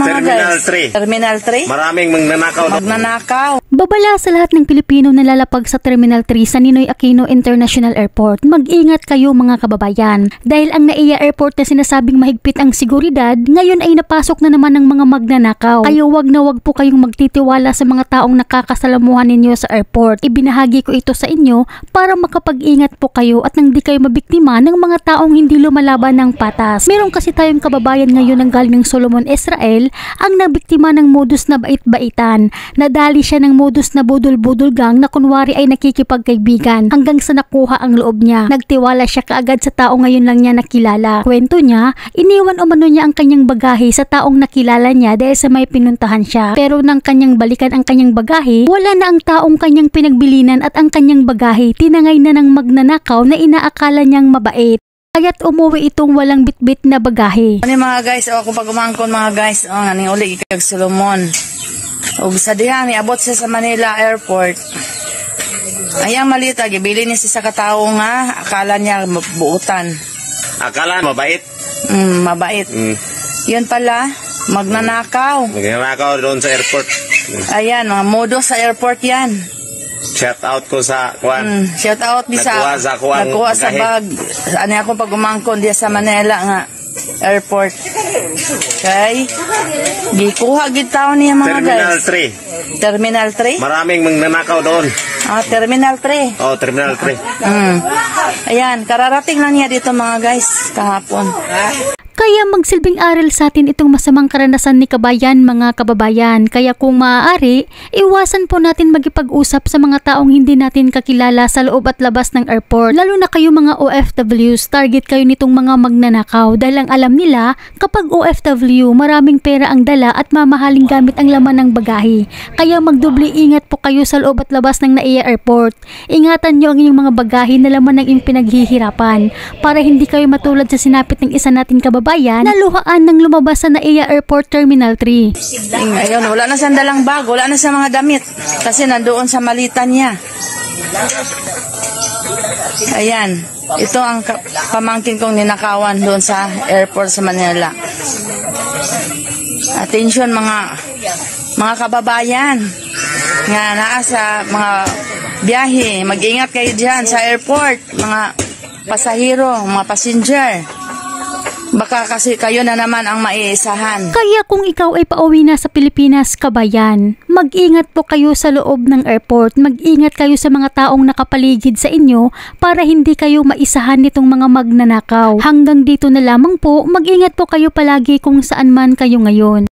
mga Terminal guys? 3. Terminal 3? Maraming magnanakaw. Magnanakaw. Babala sa lahat ng Pilipino na lalapag sa Terminal 3 sa Ninoy Aquino International Airport. Mag-ingat kayo mga kababayan. Dahil ang NAIA Airport na sinasabing mahigpit ang seguridad, ngayon ay napasok na naman ng mga magnanakaw. Kaya wag na wag po kayong magtitiwala sa mga taong nakakasalamuhan ninyo sa airport. Ibinahagi ko ito sa inyo para makapag-ingat po kayo at nang di kayo mabiktima ng mga taong hindi lumalaban ng patas. Meron kasi tayong kababayan ngayon ng galing ng Solomon, Israel, ang nabiktima ng modus na bait-baitan. Nadali siya ng modus na budol-budol gang na kunwari ay nakikipagkaibigan hanggang sa nakuha ang loob niya. Nagtiwala siya kaagad sa tao ngayon lang niya nakilala. Kwento niya, iniwan umano niya ang kanyang bagahe sa taong nakilala niya dahil sa may pinuntahan siya. Pero nang kanyang balikan ang kanyang bagahe, wala na ang taong kanyang pinagbilinan at ang kanyang bagahe tinangay na ng magnanakaw na inaakala niyang mabait. Kaya't umuwi itong walang bitbit na bagahe. Ano mga guys, o ako pag umangkon mga guys, o nga uli ikag Solomon. O sa dihan, iabot siya sa Manila Airport. Ayang malita, gibili niya siya sa katao nga, akala niya buutan. Akala mabait? Mabait. Yun pala, magnanakaw. Magnanakaw doon sa airport. Ayan, mga modus sa airport yan. Shout out ko sa kuan. Shout out bisa. Nakuha sa bag. Ano ako pag umangkon diya sa Manila nga airport. Okay? Gikuha gid taon niya mga Terminal guys. 3. Terminal 3? Maraming magnanakaw doon. Terminal 3. Oh, Terminal 3. Ayan, kararating lang niya dito mga guys kahapon. Kaya magsilbing aral sa atin itong masamang karanasan ni kabayan mga kababayan. Kaya kung maaari, iwasan po natin magipag-usap sa mga taong hindi natin kakilala sa loob at labas ng airport. Lalo na kayo mga OFWs, target kayo nitong mga magnanakaw dahil ang alam nila kapag OFW maraming pera ang dala at mamahaling gamit ang laman ng bagahe. Kaya magdubli ingat po kayo sa loob at labas ng NAIA Airport. Ingatan nyo ang inyong mga bagahe na laman ng inyong pinaghihirapan para hindi kayo matulad sa sinapit ng isa nating kababayan na luhaan ng lumabas sa NAIA Airport Terminal 3. Ayun, wala na siyang dalang bag, wala na siyang mga damit kasi nandoon sa malita niya. Ayan, ito ang pamangkin kong ninakawan doon sa airport sa Manila. Attention mga kababayan nga naa sa mga biyahe, mag-ingat kayo diyan sa airport, mga pasahero, mga passenger. Baka kasi kayo na naman ang maiisahan. Kaya kung ikaw ay pauwi na sa Pilipinas, kabayan, mag-ingat po kayo sa loob ng airport. Mag-ingat kayo sa mga taong nakapaligid sa inyo para hindi kayo maisahan nitong mga magnanakaw. Hanggang dito na lamang po, mag-ingat po kayo palagi kung saan man kayo ngayon.